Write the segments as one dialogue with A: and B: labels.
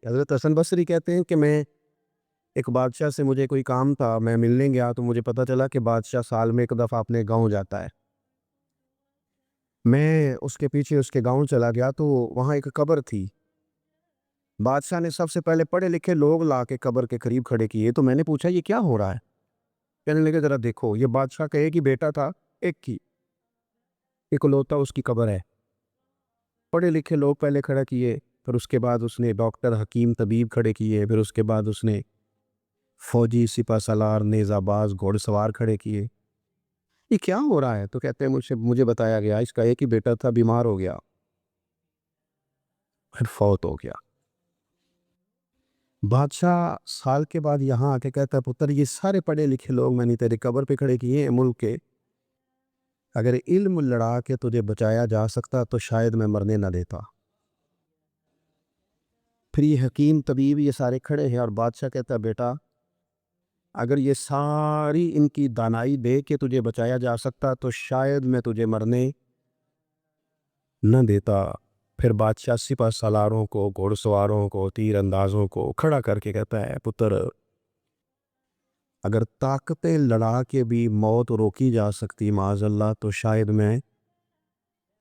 A: حضرت حسن بصری کہتے ہیں کہ میں ایک بادشاہ سے مجھے کوئی کام تھا، میں ملنے گیا تو مجھے پتہ چلا کہ بادشاہ سال میں ایک دفعہ اپنے گاؤں جاتا ہے۔ میں اس کے پیچھے اس کے گاؤں چلا گیا تو وہاں ایک قبر تھی۔ بادشاہ نے سب سے پہلے پڑھے لکھے لوگ لا کے قبر کے قریب کھڑے کیے، تو میں نے پوچھا یہ کیا ہو رہا ہے؟ کہنے لگے ذرا دیکھو، یہ بادشاہ کا ایک ہی بیٹا تھا، ایک ہی اکلوتا اس کی قبر ہے۔ پڑھے لکھے لوگ پہلے کھڑا کیے، پھر اس کے بعد اس نے ڈاکٹر، حکیم، طبیب کھڑے کیے، پھر اس کے بعد اس نے فوجی، سپہ سالار، نیزہ باز، گھوڑ سوار کھڑے کیے۔ یہ کیا ہو رہا ہے؟ تو کہتے ہیں مجھے بتایا گیا اس کا ایک ہی بیٹا تھا، بیمار ہو گیا، پھر فوت ہو گیا۔ بادشاہ سال کے بعد یہاں آ کے کہتا ہے پتر، یہ سارے پڑھے لکھے لوگ میں نے تیری قبر پہ کھڑے کیے ہیں ملک کے، اگر علم لڑا کے تجھے بچایا جا سکتا تو شاید میں مرنے نہ دیتا۔ پھر یہ حکیم، طبیب، یہ سارے کھڑے ہیں اور بادشاہ کہتا ہے بیٹا، اگر یہ ساری ان کی دانائی دے کے تجھے بچایا جا سکتا تو شاید میں تجھے مرنے نہ دیتا۔ پھر بادشاہ سپہ سالاروں کو، گھوڑ سواروں کو، تیر اندازوں کو کھڑا کر کے کہتا ہے پتر، اگر طاقتیں لڑا کے بھی موت روکی جا سکتی معاذ اللہ تو شاید میں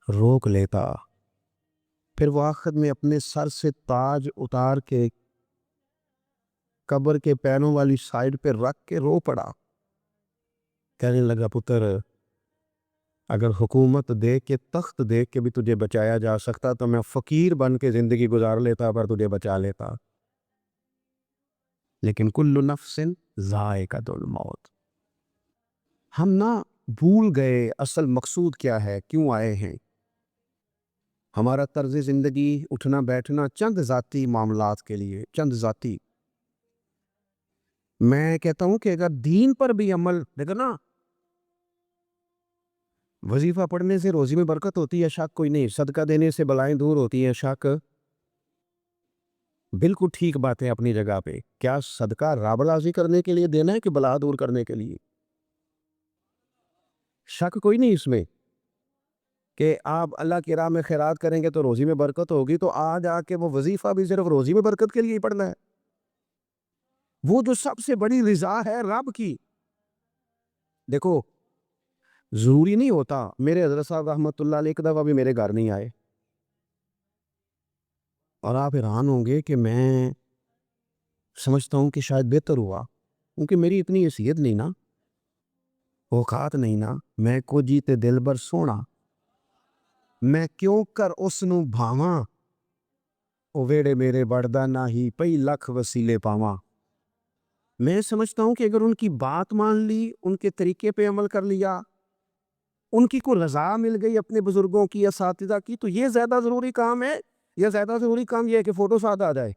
A: روک لیتا۔ پھر وہ آخر میں اپنے سر سے تاج اتار کے قبر کے پیروں والی سائڈ پہ رکھ کے رو پڑا، کہنے لگا پتر، اگر حکومت دے کے، تخت دے کے بھی تجھے بچایا جا سکتا تو میں فقیر بن کے زندگی گزار لیتا پر تجھے بچا لیتا، لیکن کل نفس ذائقۃ الموت۔ ہم نہ بھول گئے اصل مقصود کیا ہے، کیوں آئے ہیں۔ ہمارا طرز زندگی، اٹھنا بیٹھنا چند ذاتی معاملات کے لیے، چند ذاتی۔ میں کہتا ہوں کہ اگر دین پر بھی عمل، دیکھو نا، وظیفہ پڑھنے سے روزی میں برکت ہوتی ہے، شک کوئی نہیں، صدقہ دینے سے بلائیں دور ہوتی ہیں، شک بالکل ٹھیک بات ہے اپنی جگہ پہ۔ کیا صدقہ رب راضی کرنے کے لیے دینا ہے کہ بلا دور کرنے کے لیے؟ شک کوئی نہیں اس میں کہ آپ اللہ کی راہ میں خیرات کریں گے تو روزی میں برکت ہوگی، تو آج آ کے وہ وظیفہ بھی صرف روزی میں برکت کے لیے ہی پڑھنا ہے؟ وہ جو سب سے بڑی رضا ہے رب کی۔ دیکھو، ضروری نہیں ہوتا، میرے حضرت صاحب رحمۃ اللہ علیہ ایک دفعہ بھی میرے گھر نہیں آئے، اور آپ حیران ہوں گے کہ میں سمجھتا ہوں کہ شاید بہتر ہوا، کیونکہ میری اتنی حیثیت نہیں نا، اوقات نہیں نا، میں کو جیتے دل بر سونا، میں کیوں کر اس نو بھاواں، او ویڑے میرے بڑھدا نہ ہی پئی لکھ وسیلے پاواں۔ میں سمجھتا ہوں کہ اگر ان کی بات مان لی، ان کے طریقے پہ عمل کر لیا، ان کی کوئی رضا مل گئی اپنے بزرگوں کی، اساتذہ کی، تو یہ زیادہ ضروری کام ہے، یا زیادہ ضروری کام یہ ہے کہ فوٹو ساتھ آ جائے،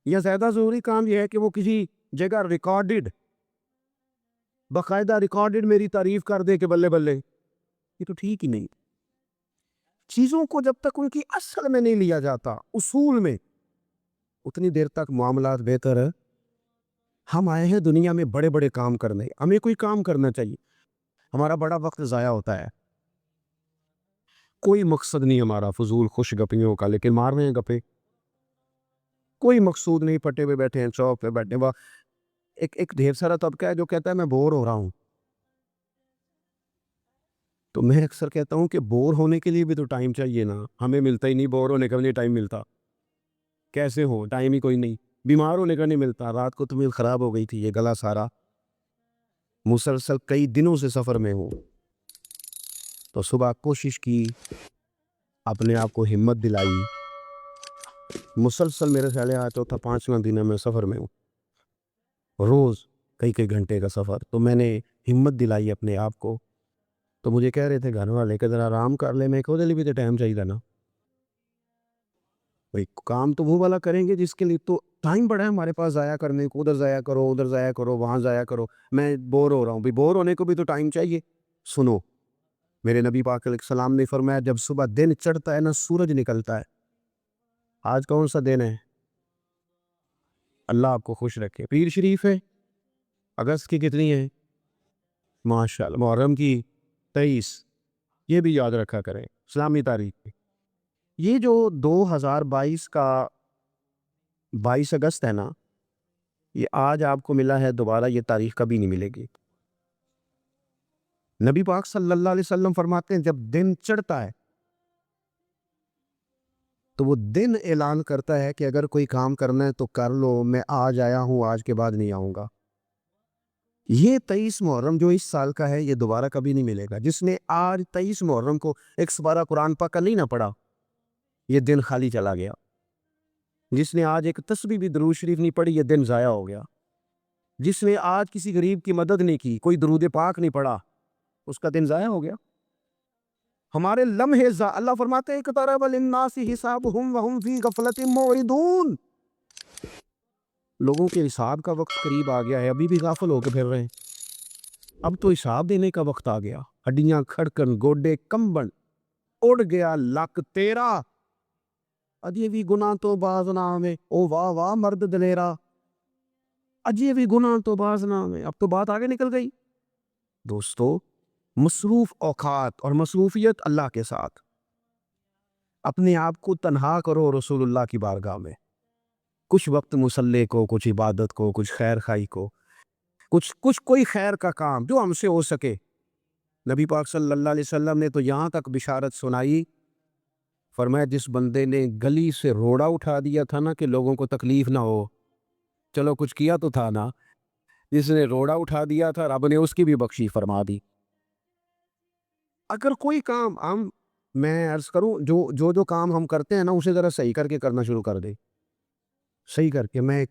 A: یا زیادہ ضروری کام یہ ہے کہ وہ کسی جگہ ریکارڈڈ، باقاعدہ ریکارڈڈ میری تعریف کر دے کہ بلے بلے؟ یہ تو ٹھیک ہی نہیں۔ چیزوں کو جب تک ان کی اصل میں نہیں لیا جاتا، اصول میں، اتنی دیر تک معاملات بہتر ہے۔ ہم آئے ہیں دنیا میں بڑے بڑے کام کرنے، ہمیں کوئی کام کرنا چاہیے، ہمارا بڑا وقت ضائع ہوتا ہے، کوئی مقصد نہیں ہمارا فضول خوش گپیوں کا، لیکن مار رہے ہیں گپے، کوئی مقصود نہیں، پٹے ہوئے بیٹھے ہیں، چوک پہ بیٹھے ہیں۔ ایک ڈھیر سارا طبقہ ہے جو کہتا ہے میں بور ہو رہا ہوں، تو میں اکثر کہتا ہوں کہ بور ہونے کے لیے بھی تو ٹائم چاہیے نا، ہمیں ملتا ہی نہیں، بور ہونے کا بھی نہیں ٹائم ملتا، کیسے ہو، ٹائم ہی کوئی نہیں، بیمار ہونے کا نہیں ملتا، رات کو طبیعت خراب ہو گئی تھی، یہ گلا سارا، مسلسل کئی دنوں سے سفر میں ہوں، تو صبح کوشش کی، اپنے آپ کو ہمت دلائی، مسلسل میرے خیال ہے چوتھا پانچواں دن ہے میں سفر میں ہوں، روز کئی کئی گھنٹے کا سفر، تو میں نے ہمت دلائی اپنے آپ کو، تو مجھے کہہ رہے تھے گھر والے کہ ذرا آرام کر لے، میں کہو بھی تو ٹائم چاہیے نا، بھئی کام تو وہ والا کریں گے جس کے لیے تو ٹائم بڑا ہے ہمارے پاس ضائع کرنے کو، ادھر ضائع کرو، ادھر ضائع کرو، وہاں ضائع کرو، میں بور ہو رہا ہوں، بھئی بور ہونے کو بھی تو ٹائم چاہیے۔ سنو، میرے نبی پاک علیہ السلام نے فرمایا جب صبح دن چڑھتا ہے نا، سورج نکلتا ہے، آج کون سا دن ہے؟ اللہ آپ کو خوش رکھے، پیر شریف ہے، اگست کی کتنی ہے؟ ماشاءاللہ، محرم کی 23، یہ بھی یاد رکھا کریں اسلامی تاریخ میں۔ یہ جو 2022 کا 22 اگست ہے نا، یہ آج آپ کو ملا ہے، دوبارہ یہ تاریخ کبھی نہیں ملے گی۔ نبی پاک صلی اللہ علیہ وسلم فرماتے ہیں جب دن چڑھتا ہے تو وہ دن اعلان کرتا ہے کہ اگر کوئی کام کرنا ہے تو کر لو، میں آج آیا ہوں، آج کے بعد نہیں آؤں گا۔ یہ 23 محرم جو اس سال کا ہے یہ دوبارہ کبھی نہیں ملے گا۔ جس نے آج 23 محرم کو ایک سپارہ قرآن پاک کا نہیں نہ پڑھا، یہ دن خالی چلا گیا۔ جس نے آج ایک تسبیح بھی درود شریف نہیں پڑھی، یہ دن ضائع ہو گیا۔ جس نے آج کسی غریب کی مدد نہیں کی، کوئی درود پاک نہیں پڑھا، اس کا دن ضائع ہو گیا۔ ہمارے لمحے اللہ فرماتے ہیں اقترب للناس حسابهم وهم فی غفلۃ معرضون، لوگوں کے حساب کا وقت قریب آ گیا ہے، ابھی بھی غافل ہو کے پھر رہے ہیں۔ اب تو حساب دینے کا وقت آ گیا۔ ہڈیاں کھڑکن، گوڈے کمبن، اڑ گیا لک تیرا، اجے بھی گناہ تو باز نہ آوے، او واہ واہ مرد دلیرا، اجے بھی گناہ تو باز نہ آوے۔ اب تو بات آگے نکل گئی۔ دوستو، مصروف اوقات اور مصروفیت اللہ کے ساتھ، اپنے آپ کو تنہا کرو رسول اللہ کی بارگاہ میں، کچھ وقت مصلی کو، کچھ عبادت کو، کچھ خیر خائی کو، کچھ کوئی خیر کا کام جو ہم سے ہو سکے۔ نبی پاک صلی اللہ علیہ وسلم نے تو یہاں تک بشارت سنائی، فرمایا جس بندے نے گلی سے روڑا اٹھا دیا تھا نا کہ لوگوں کو تکلیف نہ ہو، چلو کچھ کیا تو تھا نا، جس نے روڑا اٹھا دیا تھا رب نے اس کی بھی بخشی فرما دی۔ اگر کوئی کام میں عرض کروں جو کام ہم کرتے ہیں نا اسے ذرا صحیح کر کے کرنا شروع کر دے، صحیح کر کے۔ میں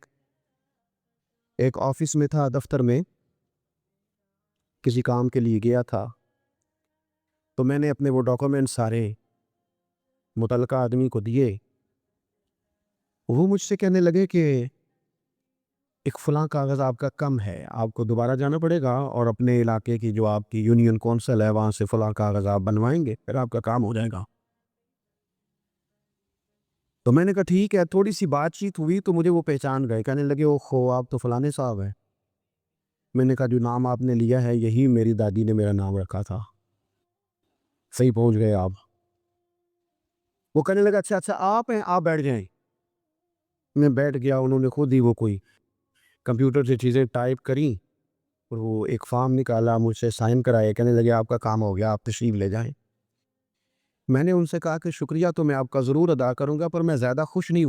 A: ایک آفس میں تھا، دفتر میں کسی کام کے لیے گیا تھا، تو میں نے اپنے وہ ڈاکومنٹ سارے متعلقہ آدمی کو دیے۔ وہ مجھ سے کہنے لگے کہ ایک فلاں کاغذ آپ کا کم ہے، آپ کو دوبارہ جانا پڑے گا اور اپنے علاقے کی جو آپ کی یونین کونسل ہے وہاں سے فلاں کاغذ آپ بنوائیں گے، پھر آپ کا کام ہو جائے گا۔ تو میں نے کہا ٹھیک ہے، تھوڑی سی بات چیت ہوئی تو مجھے وہ پہچان گئے، کہنے لگے اوہ آپ تو فلانے صاحب ہیں۔ میں نے کہا جو نام آپ نے لیا ہے یہی میری دادی نے میرا نام رکھا تھا، صحیح پہنچ گئے آپ۔ وہ کہنے لگا اچھا آپ ہیں، آپ بیٹھ جائیں۔ میں بیٹھ گیا، انہوں نے خود ہی وہ کوئی کمپیوٹر سے چیزیں ٹائپ کریں اور وہ ایک فارم نکالا، مجھ سے سائن کرائے، کہنے لگے آپ کا کام ہو گیا، آپ تشریف لے جائیں۔ میں نے ان سے کہا کہ شکریہ تو میں آپ کا ضرور ادا کروں گا، پر میں زیادہ خوش نہیں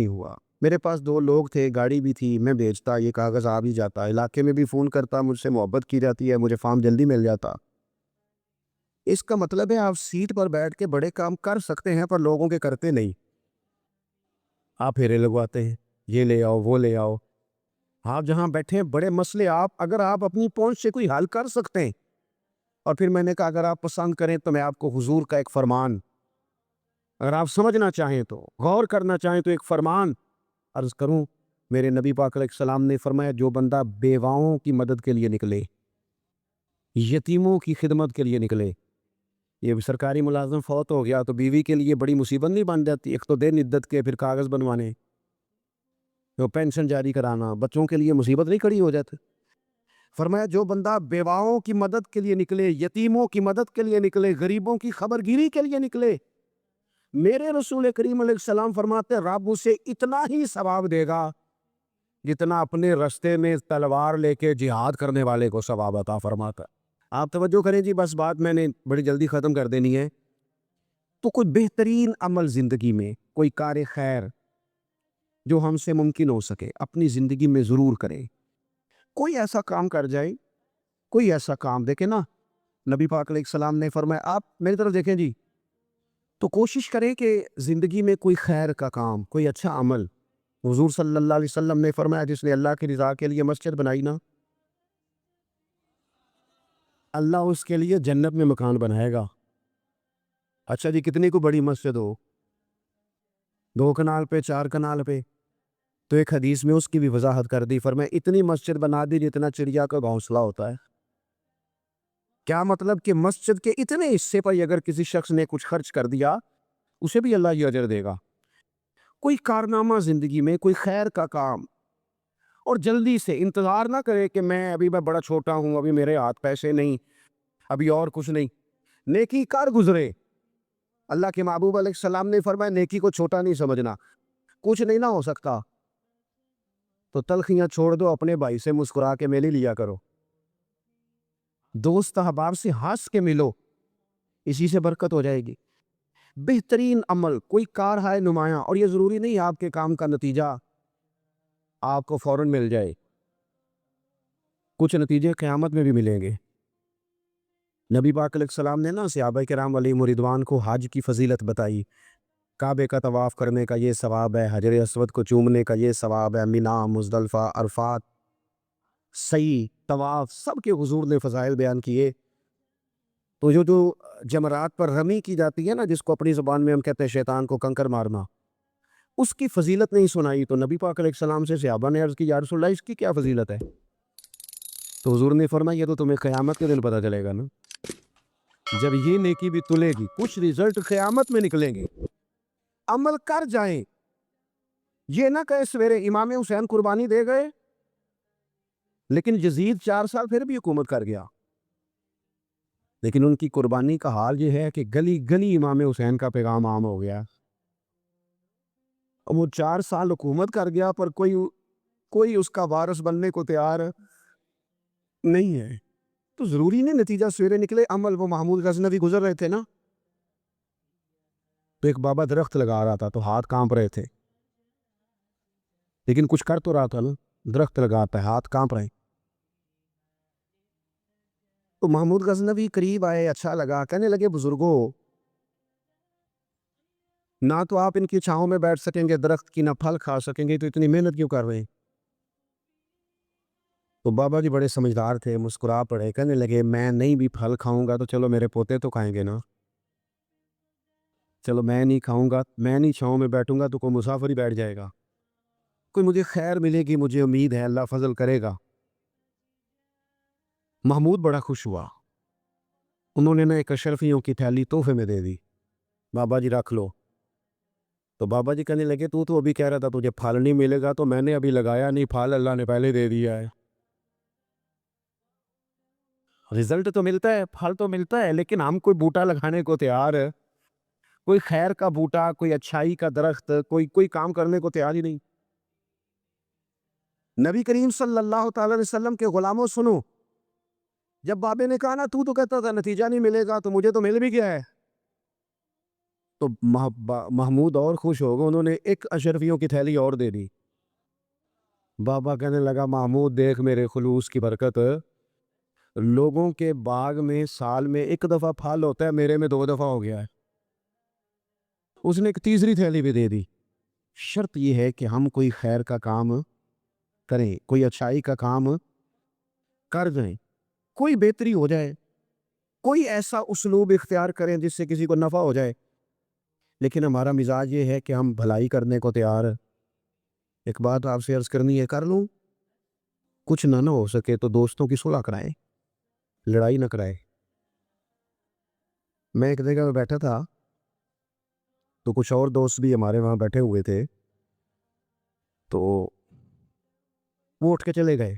A: ہوا۔ میرے پاس 2 لوگ تھے، گاڑی بھی تھی، میں بھیجتا، یہ کاغذ آ بھی جاتا، علاقے میں بھی فون کرتا، مجھ سے محبت کی جاتی ہے، مجھے فارم جلدی مل جاتا۔ اس کا مطلب ہے آپ سیٹ پر بیٹھ کے بڑے کام کر سکتے ہیں پر لوگوں کے کرتے نہیں، آپ پھیرے لگواتے ہیں، یہ لے آؤ وہ لے آؤ۔ آپ جہاں بیٹھے ہیں بڑے مسئلے اگر آپ اپنی پہنچ سے کوئی حل کر سکتے ہیں، اور پھر میں نے کہا اگر آپ پسند کریں تو میں آپ کو حضور کا ایک فرمان، اگر آپ سمجھنا چاہیں تو غور کرنا چاہیں تو ایک فرمان عرض کروں۔ میرے نبی پاک علیہ السلام نے فرمایا جو بندہ بیواؤں کی مدد کے لیے نکلے، یتیموں کی خدمت کے لیے نکلے، یہ سرکاری ملازم فوت ہو گیا تو بیوی کے لیے بڑی مصیبت نہیں بن جاتی، ایک تو دن عدت کے، پھر کاغذ بنوانے، تو پینشن جاری کرانا، بچوں کے لیے مصیبت نہیں کھڑی ہو جاتی۔ فرمایا جو بندہ بیواؤں کی مدد کے لیے نکلے، یتیموں کی مدد کے لیے نکلے، غریبوں کی خبرگیری کے لیے نکلے، میرے رسول کریم علیہ السلام فرماتے ہیں رب اسے اتنا ہی ثواب دے گا جتنا اپنے رستے میں تلوار لے کے جہاد کرنے والے کو ثواب عطا فرماتا ہے۔ آپ توجہ کریں جی، بس بات میں نے بڑی جلدی ختم کر دینی ہے۔ تو کوئی بہترین عمل زندگی میں، کوئی کار خیر جو ہم سے ممکن ہو سکے اپنی زندگی میں ضرور کریں۔ کوئی ایسا کام کر جائے، کوئی ایسا کام دیکھیں نا، نبی پاک علیہ السلام نے فرمایا، آپ میری طرف دیکھیں جی، تو کوشش کریں کہ زندگی میں کوئی خیر کا کام، کوئی اچھا عمل۔ حضور صلی اللہ علیہ وسلم نے فرمایا جس نے اللہ کی رضا کے لیے مسجد بنائی نا، اللہ اس کے لیے جنت میں مکان بنائے گا۔ اچھا جی، کتنی کو بڑی مسجد ہو، 2 کنال پہ، 4 کنال پہ، تو ایک حدیث میں اس کی بھی وضاحت کر دی، فرمایا اتنی مسجد بنا دی جتنا چڑیا کا گھونسلہ ہوتا ہے۔ کیا مطلب کہ مسجد کے اتنے حصے پر اگر کسی شخص نے کچھ خرچ کر دیا اسے بھی اللہ یہ اجر دے گا۔ کوئی کارنامہ زندگی میں، کوئی خیر کا کام، اور جلدی سے انتظار نہ کرے کہ ابھی میں بڑا چھوٹا ہوں، ابھی میرے ہاتھ پیسے نہیں، ابھی اور کچھ نہیں، نیکی کر گزرے، اللہ کے محبوب علیہ السلام نے فرمایا نیکی کو چھوٹا نہیں سمجھنا، کچھ نہیں نہ ہو سکتا تو تلخیاں چھوڑ دو، اپنے بھائی سے مسکرا کے مل ہی لیا کرو، دوست احباب سے ہنس کے ملو، اسی سے برکت ہو جائے گی۔ بہترین عمل کوئی کار ہے نمایاں، اور یہ ضروری نہیں آپ کے کام کا نتیجہ آپ کو فوراً مل جائے، کچھ نتیجے قیامت میں بھی ملیں گے۔ نبی پاک علیہ السلام نے صحابہ کرام علیہم رضوان کو حج کی فضیلت بتائی، کعبے کا طواف کرنے کا یہ ثواب ہے، حجر اسود کو چومنے کا یہ ثواب ہے، مینا، مزدلفہ، عرفات، سعی، طواف، سب کے حضور نے فضائل بیان کیے۔ تو جو جمرات پر رمی کی جاتی ہے نا، جس کو اپنی زبان میں ہم کہتے ہیں شیطان کو کنکر مارنا، اس کی فضیلت نہیں سنائی، تو نبی پاک علیہ السلام سے صحابہ نے عرض کی یا رسول اللہ اس کی کیا فضیلت ہے؟ تو حضور نے فرمایا یہ تو تمہیں قیامت کے دن پتہ چلے گا نا، جب یہ نیکی بھی تلے گی، کچھ رزلٹ قیامت میں نکلیں گے۔ عمل کر جائیں، یہ نہ کہے سویرے امام حسین قربانی دے گئے لیکن یزید 4 سال پھر بھی حکومت کر گیا، لیکن ان کی قربانی کا حال یہ ہے کہ گلی گلی امام حسین کا پیغام عام ہو گیا، وہ 4 سال حکومت کر گیا پر کوئی اس کا وارث بننے کو تیار نہیں ہے۔ تو ضروری نہیں نتیجہ سویرے نکلے عمل۔ وہ محمود غزنوی گزر رہے تھے نا، تو ایک بابا درخت لگا رہا تھا تو ہاتھ کانپ رہے تھے، لیکن کچھ کر تو رہا تھا نا، درخت لگاتا ہے ہاتھ کانپ رہے۔ تو محمود غزنوی قریب آئے، اچھا لگا، کہنے لگے بزرگوں نہ تو آپ ان کی چھاؤں میں بیٹھ سکیں گے درخت کی، نہ پھل کھا سکیں گے، تو اتنی محنت کیوں کر رہے ہیں؟ تو بابا جی بڑے سمجھدار تھے، مسکرا پڑے، کہنے لگے میں نہیں بھی پھل کھاؤں گا تو چلو میرے پوتے تو کھائیں گے نا، چلو میں نہیں کھاؤں گا، میں نہیں چھاؤں میں بیٹھوں گا تو کوئی مسافر ہی بیٹھ جائے گا، کوئی مجھے خیر ملے گی، مجھے امید ہے اللہ فضل کرے گا۔ محمود بڑا خوش ہوا، انہوں نے ایک اشرفیوں کی تھیلی تحفے میں دے دی، بابا جی رکھ لو۔ تو بابا جی کہنے لگے تو ابھی کہہ رہا تھا تجھے پھل نہیں ملے گا، تو میں نے ابھی لگایا نہیں پھل، اللہ نے پہلے دے دیا ہے۔ رزلٹ تو ملتا ہے، پھل تو ملتا ہے، لیکن ہم کوئی بوٹا لگانے کو تیار ہے، کوئی خیر کا بوٹا، کوئی اچھائی کا درخت، کوئی کام کرنے کو تیار ہی نہیں۔ نبی کریم صلی اللہ تعالی علیہ وسلم کے غلاموں سنو، جب بابے نے کہا نا تو کہتا تھا نتیجہ نہیں ملے گا، تو مجھے تو مل بھی گیا ہے، تو محمود اور خوش ہو گئے، انہوں نے ایک اشرفیوں کی تھیلی اور دے دی۔ بابا کہنے لگا محمود دیکھ میرے خلوص کی برکت، لوگوں کے باغ میں سال میں 1 دفعہ پھل ہوتا ہے، میرے میں 2 دفعہ ہو گیا ہے۔ اس نے ایک تیسری تھیلی بھی دے دی۔ شرط یہ ہے کہ ہم کوئی خیر کا کام کریں، کوئی اچھائی کا کام کر دیں، کوئی بہتری ہو جائے، کوئی ایسا اسلوب اختیار کریں جس سے کسی کو نفع ہو جائے، لیکن ہمارا مزاج یہ ہے کہ ہم بھلائی کرنے کو تیار۔ ایک بات آپ سے عرض کرنی ہے، کر لوں، کچھ نہ ہو سکے تو دوستوں کی صلح کرائیں، لڑائی نہ کرائیں۔ میں ایک جگہ بیٹھا تھا تو کچھ اور دوست بھی ہمارے وہاں بیٹھے ہوئے تھے، تو وہ اٹھ کے چلے گئے،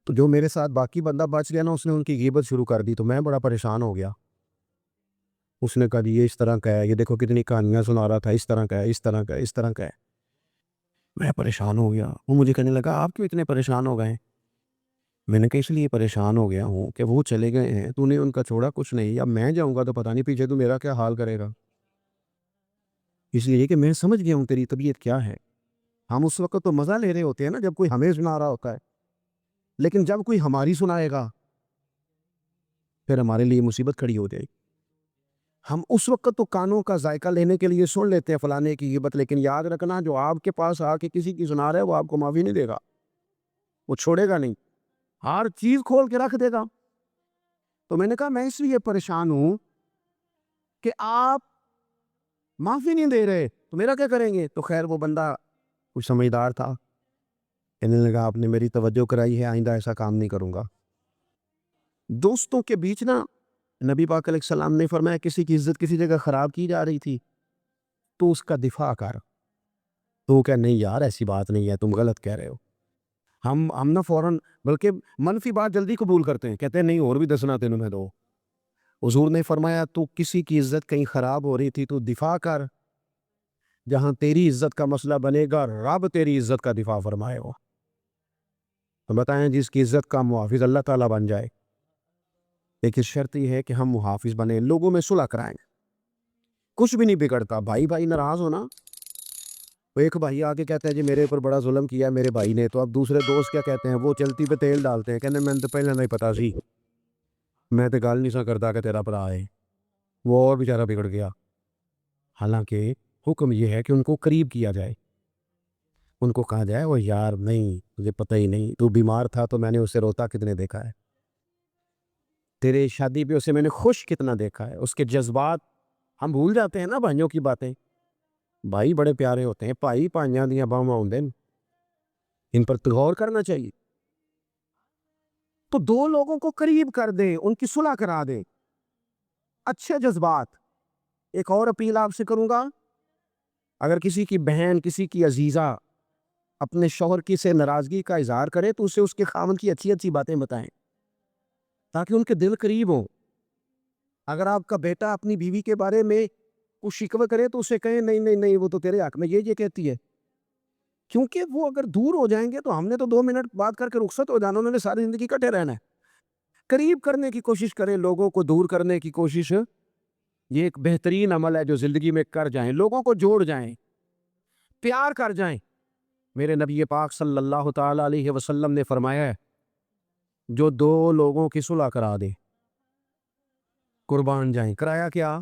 A: تو جو میرے ساتھ باقی بندہ بچ گیا نا، اس نے ان کی غیبت شروع کر دی، تو میں بڑا پریشان ہو گیا۔ اس نے کہا جی یہ اس طرح کا ہے، یہ دیکھو کتنی کہانیاں سنا رہا تھا، اس طرح کا ہے، اس طرح کا ہے، اس طرح کا ہے۔ میں پریشان ہو گیا، وہ مجھے کہنے لگا آپ کیوں اتنے پریشان ہو گئے؟ میں نے کہا اس لیے پریشان ہو گیا ہوں کہ وہ چلے گئے ہیں، تو نے ان کا چھوڑا کچھ نہیں، اب میں جاؤں گا تو پتہ نہیں پیچھے تو میرا کیا حال کرے گا، اس لیے کہ میں سمجھ گیا ہوں تیری طبیعت کیا ہے۔ ہم اس وقت تو مزہ لے رہے ہوتے ہیں نا جب کوئی ہمیں سنا رہا ہوتا ہے، لیکن جب کوئی ہماری سنائے گا پھر ہمارے لیے مصیبت کھڑی ہو جائے گی۔ ہم اس وقت تو کانوں کا ذائقہ لینے کے لیے سن لیتے ہیں فلانے کی غیبت، لیکن یاد رکھنا جو آپ کے پاس آ کے کسی کی سنا رہا ہے وہ آپ کو معافی نہیں دے گا، وہ چھوڑے گا نہیں، ہر چیز کھول کے رکھ دے گا۔ تو میں نے کہا میں اس لیے پریشان ہوں کہ آپ معافی نہیں دے رہے، تو میرا کیا کریں گے؟ تو خیر وہ بندہ کچھ سمجھدار تھا، کہنے لگا آپ نے میری توجہ کرائی ہے، آئندہ ایسا کام نہیں کروں گا۔ دوستوں کے بیچ نا نبی پاک علیہ السلام نے فرمایا کسی کی عزت کسی جگہ خراب کی جا رہی تھی تو اس کا دفاع کر، تو کہ نہیں یار ایسی بات نہیں ہے، تم غلط کہہ رہے ہو۔ ہم نہ فوراً، بلکہ منفی بات جلدی قبول کرتے ہیں، کہتے ہیں نہیں اور بھی دسنا تینوں میں دو، حضور نے فرمایا تو کسی کی عزت کہیں خراب ہو رہی تھی تو دفاع کر، جہاں تیری عزت کا مسئلہ بنے گا رب تیری عزت کا دفاع فرمائے ہو۔ تو بتائیں جس کی عزت کا محافظ اللہ تعالیٰ بن جائے، لیکن شرط یہ ہے کہ ہم محافظ بنے، لوگوں میں صلح کرائیں۔ کچھ بھی نہیں بگڑتا، بھائی بھائی ناراض ہونا، وہ ایک بھائی آ کے کہتا ہے جی میرے اوپر بڑا ظلم کیا میرے بھائی نے، تو اب دوسرے دوست کیا کہتے ہیں، وہ چلتی پہ تیل ڈالتے ہیں، کہنے میں تو پہلے نہیں پتا سی، میں تو گل نہیں سا کرتا کہ تیرا بھرا ہے، وہ اور بیچارہ بگڑ گیا۔ حالانکہ حکم یہ ہے کہ ان کو قریب کیا جائے، ان کو کہا جائے وہ یار نہیں مجھے پتہ ہی نہیں، تو بیمار تھا تو میں نے اسے روتا کتنے دیکھا ہے، تیرے شادی پہ اسے میں نے خوش کتنا دیکھا ہے، اس کے جذبات ہم بھول جاتے ہیں نا بھائیوں کی باتیں۔ بھائی بڑے پیارے ہوتے ہیں، بھائی پائیاں دیاں باواں ہوندے نے، ان پر غور کرنا چاہیے۔ تو دو لوگوں کو قریب کر دیں، ان کی صلح کرا دیں، اچھے جذبات۔ ایک اور اپیل آپ سے کروں گا، اگر کسی کی بہن کسی کی عزیزہ اپنے شوہر کی سے ناراضگی کا اظہار کرے تو اسے اس کے خاوند کی اچھی اچھی باتیں بتائیں تاکہ ان کے دل قریب ہوں۔ اگر آپ کا بیٹا اپنی بیوی کے بارے میں کچھ شکوہ کرے تو اسے کہیں نہیں نہیں نہیں وہ تو تیرے حق میں یہ کہتی ہے، کیونکہ وہ اگر دور ہو جائیں گے تو ہم نے تو 2 منٹ بات کر کے رخصت ہو جانا، انہوں نے ساری زندگی کٹے رہنا ہے۔ قریب کرنے کی کوشش کریں، لوگوں کو دور کرنے کی کوشش یہ ایک بہترین عمل ہے جو زندگی میں کر جائیں، لوگوں کو جوڑ جائیں، پیار کر جائیں۔ میرے نبی پاک صلی اللہ تعالی علیہ وسلم نے فرمایا ہے جو دو لوگوں کی صلح کرا دے قربان جائیں۔ کرایا کیا؟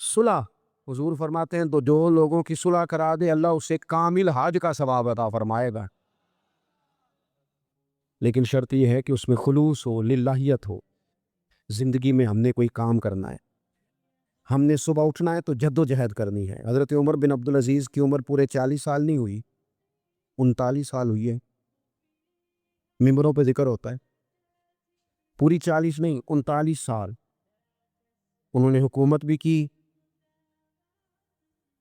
A: صلح۔ حضور فرماتے ہیں تو جو لوگوں کی صلح کرا دے اللہ اسے کامل حج کا ثواب عطا فرمائے گا، لیکن شرط یہ ہے کہ اس میں خلوص ہو، للہیت ہو۔ زندگی میں ہم نے کوئی کام کرنا ہے، ہم نے صبح اٹھنا ہے تو جد و جہد کرنی ہے۔ حضرت عمر بن عبدالعزیز کی عمر پورے 40 سال نہیں ہوئی، 39 سال ہوئی ہے، ممبروں پہ ذکر ہوتا ہے، پوری 40 نہیں 39 سال انہوں نے حکومت بھی کی،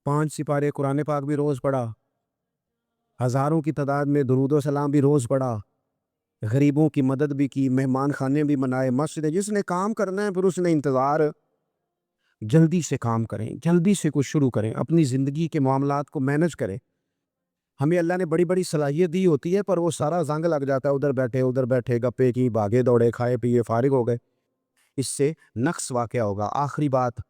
A: 5 سپارے قرآن پاک بھی روز پڑھا، ہزاروں کی تعداد میں درود و سلام بھی روز پڑھا، غریبوں کی مدد بھی کی، مہمان خانے بھی منائے، مسجد جس نے کام کرنا ہے پھر اس نے انتظار، جلدی سے کام کریں، جلدی سے کچھ شروع کریں، اپنی زندگی کے معاملات کو مینج کریں۔ ہمیں اللہ نے بڑی بڑی صلاحیت دی ہوتی ہے پر وہ سارا زنگ لگ جاتا ہے، ادھر بیٹھے گپے کی، بھاگے دوڑے، کھائے پیے فارغ ہو گئے، اس سے نقص واقع ہوگا۔ آخری بات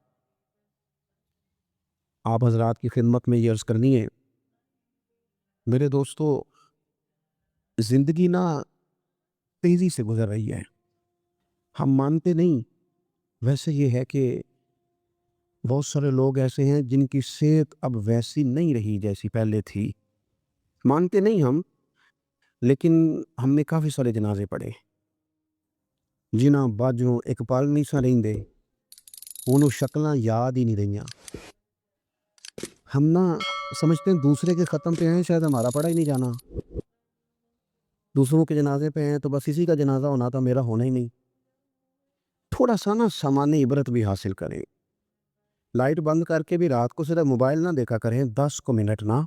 A: آپ حضرات کی خدمت میں یہ عرض کرنی ہے، میرے دوستو زندگی نا تیزی سے گزر رہی ہے، ہم مانتے نہیں، ویسے یہ ہے کہ بہت سارے لوگ ایسے ہیں جن کی صحت اب ویسی نہیں رہی جیسی پہلے تھی، مانتے نہیں ہم، لیکن ہم نے کافی سارے جنازے پڑھے، جنہ باجوں ایک پال نہیں سا رہندے انہوں شکلاں یاد ہی نہیں رہیاں۔ ہم نہ سمجھتے ہیں دوسرے کے ختم پہ ہیں شاید ہمارا پڑھا ہی نہیں جانا، دوسروں کے جنازے پہ ہیں تو بس اسی کا جنازہ ہونا تھا، میرا ہونا ہی نہیں۔ تھوڑا سا نا سامانِ عبرت بھی حاصل کریں، لائٹ بند کر کے بھی رات کو صرف موبائل نہ دیکھا کریں، 10 منٹ نہ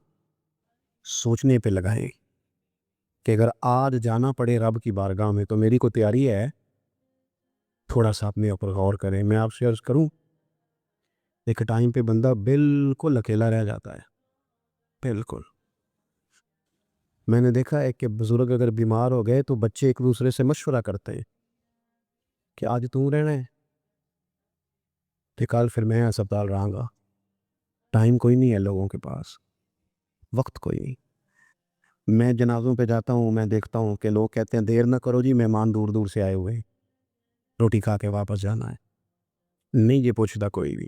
A: سوچنے پہ لگائیں کہ اگر آج جانا پڑے رب کی بارگاہ میں تو میری کو تیاری ہے، تھوڑا سا اپنے اوپر غور کریں۔ میں آپ سے عرض کروں ایک ٹائم پہ بندہ بالکل اکیلا رہ جاتا ہے، بالکل۔ میں نے دیکھا ہے کہ بزرگ اگر بیمار ہو گئے تو بچے ایک دوسرے سے مشورہ کرتے ہیں کہ آج تو رہنا ہے کہ کل پھر میں ہسپتال رہاں گا۔ ٹائم کوئی نہیں ہے لوگوں کے پاس، وقت کوئی نہیں۔ میں جنازوں پہ جاتا ہوں، میں دیکھتا ہوں کہ لوگ کہتے ہیں دیر نہ کرو جی مہمان دور دور سے آئے ہوئے ہیں، روٹی کھا کے واپس جانا ہے، نہیں یہ پوچھتا کوئی بھی۔